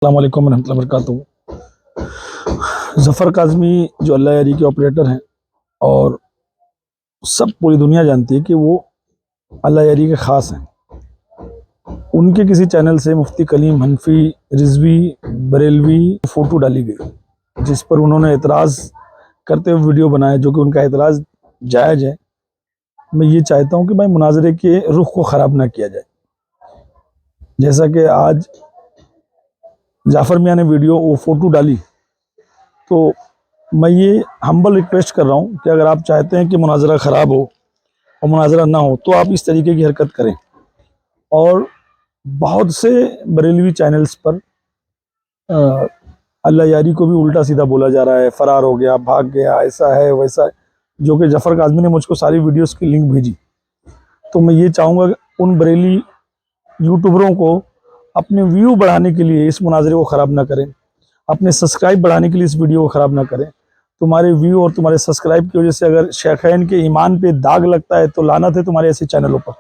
अस्सलाम वालेकुम रहमतुल्लाहि व बरकातहू। ज़फ़र काज़मी जो अल्लाह यारी के ऑपरेटर हैं और सब पूरी दुनिया जानती है कि वो अल्लाह यारी के ख़ास हैं। उनके किसी चैनल से मुफ्ती कलीम हनफी रिजवी बरेलवी फ़ोटो डाली गई जिस पर उन्होंने एतराज़ करते हुए वीडियो बनाया, जो कि उनका एतराज़ जायज़ है। मैं ये चाहता हूँ कि भाई मुनाज़रे के रुख को ख़राब ना किया जाए। जैसा कि आज जाफ़र मियाँ ने वो फ़ोटो डाली, तो मैं ये हम्बल रिक्वेस्ट कर रहा हूँ कि अगर आप चाहते हैं कि मुनाज़रा ख़राब हो और मुनाज़रा ना हो तो आप इस तरीके की हरकत करें। और बहुत से बरेलवी चैनल्स पर अल्लाह यारी को भी उल्टा सीधा बोला जा रहा है, फ़रार हो गया, भाग गया, ऐसा है वैसा है, जो कि ज़फ़र काज़मी ने मुझको सारी वीडियोस की लिंक भेजी। तो मैं ये चाहूँगा कि उन बरेली यूट्यूबरों को अपने व्यू बढ़ाने के लिए इस मुनाज़रे को ख़राब ना करें, अपने सब्सक्राइब बढ़ाने के लिए इस वीडियो को ख़राब ना करें। तुम्हारे व्यू और तुम्हारे सब्सक्राइब की वजह से अगर शेखैन के ईमान पे दाग लगता है तो लानत है तुम्हारे ऐसे चैनलों पर,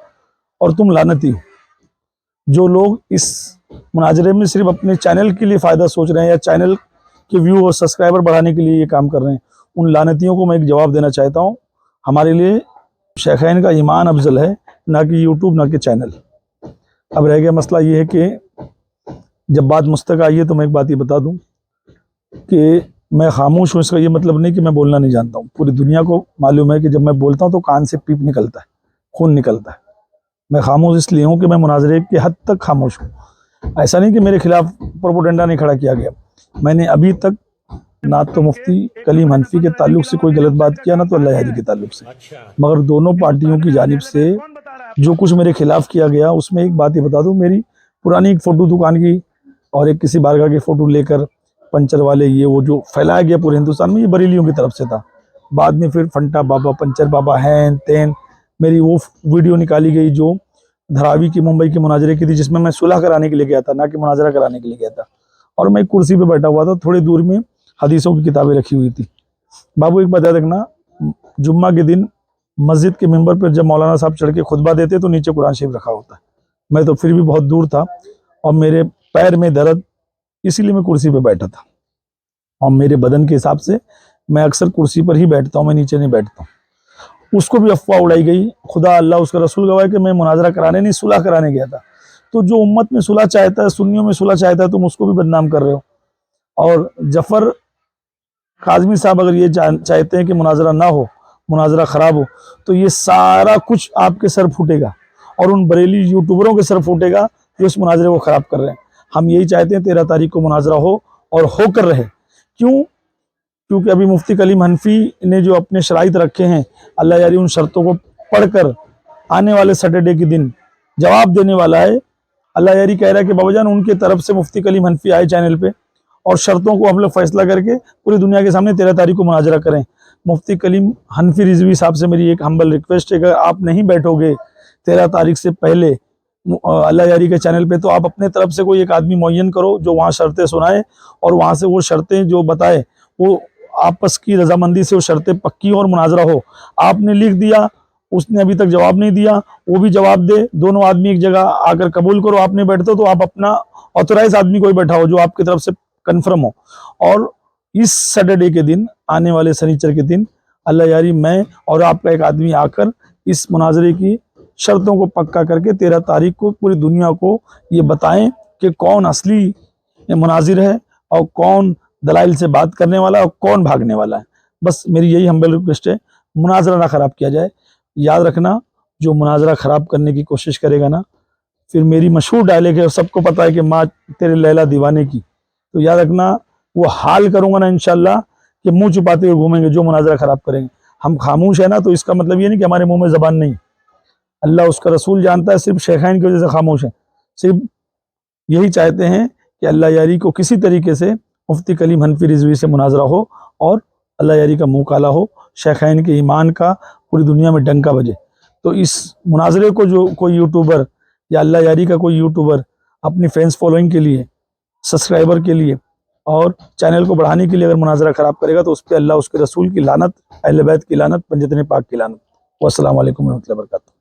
और तुम लानती हो। जो लोग इस मुनाज़रे में सिर्फ अपने चैनल के लिए फ़ायदा सोच रहे हैं या चैनल के व्यू और सब्सक्राइबर बढ़ाने के लिए ये काम कर रहे हैं, उन लानतियों को मैं एक जवाब देना चाहता हूँ। हमारे लिए शेखैन का ईमान अफजल है, ना कि यूट्यूब, ना कि चैनल। अब रह गया मसला ये है कि जब बात मुस्तक आई है तो मैं एक बात ये बता दूं कि मैं खामोश हूँ, इसका ये मतलब नहीं कि मैं बोलना नहीं जानता हूँ। पूरी दुनिया को मालूम है कि जब मैं बोलता हूँ तो कान से पीप निकलता है, खून निकलता है। मैं खामोश इसलिए हूँ कि मैं मुनाज़रे के हद तक खामोश हूँ। ऐसा नहीं कि मेरे खिलाफ प्रोपोगंडा नहीं खड़ा किया गया। मैंने अभी तक ना तो मुफ्ती कलीम हनफी के ताल्लुक से कोई गलत बात किया, ना तो अल्लाह यारी के ताल्लुक से। मगर दोनों पार्टियों की जानिब से जो कुछ मेरे खिलाफ किया गया, उसमें एक बात ये बता दूं, मेरी पुरानी एक फ़ोटो दुकान की और एक किसी बारगाह की फ़ोटो लेकर पंचर वाले ये वो जो फैलाया गया पूरे हिंदुस्तान में, ये बरेलियों की तरफ से था। बाद में फिर फंटा बाबा, पंचर बाबा, हैन तैन, मेरी वो वीडियो निकाली गई जो धरावी की मुंबई के मुनाजरे की थी, जिसमें मैं सुलह कराने के लिए गया था, ना कि मुनाजरा कराने के लिए गया था। और मैं एक कुर्सी पे बैठा हुआ था, थोड़ी दूर में हदीसों की किताबें रखी हुई थी। बाबू एक बात याद रखना, जुम्मा के दिन मस्जिद के मेंबर पर जब मौलाना साहब चढ़ के खुतबा देते तो नीचे कुरान शरीफ रखा होता है। मैं तो फिर भी बहुत दूर था और मेरे पैर में दर्द, इसीलिए मैं कुर्सी पे बैठा था। और मेरे बदन के हिसाब से मैं अक्सर कुर्सी पर ही बैठता हूँ, मैं नीचे नहीं बैठता हूँ। उसको भी अफवाह उड़ाई गई, खुदा अल्लाह उसका रसूल गवाह कि मैं मुनाजरा कराने नहीं, सुलह कराने गया था। तो जो उम्मत में सुलह चाहता है, सुन्नियों में सुलह चाहता है, तुम उसको भी बदनाम कर रहे हो। और जफ़र काज़मी साहब अगर ये चाहते हैं कि मुनाजरा ना हो, मुनाजरा ख़राब हो, तो ये सारा कुछ आपके सर फूटेगा और उन बरेली यूट्यूबरों के सर फूटेगा जो इस मुनाजरे को ख़राब कर रहे हैं। हम यही चाहते हैं 13 तारीख को मुनाजरा हो और होकर रहे। क्यों? क्योंकि अभी मुफ्ती कलीम हनफी ने जो अपने शराइत रखे हैं, अल्लाह यारी उन शर्तों को पढ़कर आने वाले सैटरडे के दिन जवाब देने वाला है। अल्लाह यारी कह रहा है कि बाबाजान उनके तरफ से मुफ्ती कलीम हनफी आए चैनल पे और शर्तों को हम लोग फैसला करके पूरी दुनिया के सामने 13 तारीख को मुनाजरा करें। मुफ्ती कलीम हनफी रिजवी साहब से मेरी एक हम्बल रिक्वेस्ट है कि आप नहीं बैठोगे 13 तारीख से पहले अल्लाह यारी के चैनल पे, तो आप अपने तरफ से कोई एक आदमी मुअय्यन करो जो वहाँ शर्तें सुनाए और वहाँ से वो शर्तें जो बताए वो आपस की रजामंदी से वो शर्तें पक्की और मुनाजरा हो। आपने लिख दिया, उसने अभी तक जवाब नहीं दिया, वो भी जवाब दे, दोनों आदमी एक जगह आकर कबूल करो। आप नहीं बैठते तो आप अपना ऑथोराइज आदमी कोई बैठा हो जो आपकी तरफ से कन्फर्म हो। और इस सैटरडे के दिन, आने वाले शनिचर के दिन, अल्लाह यारी मैं और आपका एक आदमी आकर इस मुनाजरे की शर्तों को पक्का करके 13 तारीख को पूरी दुनिया को ये बताएं कि कौन असली मुनाजिर है और कौन दलाइल से बात करने वाला है और कौन भागने वाला है। बस मेरी यही हम्बल रिक्वेस्ट है, मुनाजरा ना ख़राब किया जाए। याद रखना, जो मुनाजरा ख़राब करने की कोशिश करेगा ना, फिर मेरी मशहूर डायलॉग है और सबको पता है कि माँ तेरे लैला दीवाने की, तो याद रखना वो हाल करूँगा ना इंशाल्लाह कि मुंह छुपाते हुए घूमेंगे जो मुनाजरा ख़राब करेंगे। हम खामोश है ना, तो इसका मतलब ये नहीं कि हमारे मुंह में ज़बान नहीं। अल्लाह उसका रसूल जानता है, सिर्फ शेखैन की वजह से खामोश है। सिर्फ यही चाहते हैं कि अल्लाह यारी को किसी तरीके से मुफ्ती कलीम हनफी रिजवी से मुनाजरा हो और अल्लाह यारी का मुँह काला हो, शेखैन के ईमान का पूरी दुनिया में डंका बजे। तो इस मुनाजरे को जो कोई यूट्यूबर या अल्लाह यारी का कोई यूट्यूबर अपनी फैंस फॉलोइंग के लिए, सब्सक्राइबर के लिए और चैनल को बढ़ाने के लिए अगर मुनाजरा ख़राब करेगा तो उस पर अल्लाह उसके रसूल की लानत, अहले बैत की लानत, पंजतन पाक की लानत। वस्सलामु अलैकुम रहमतुल्लाहि व बरकातहू।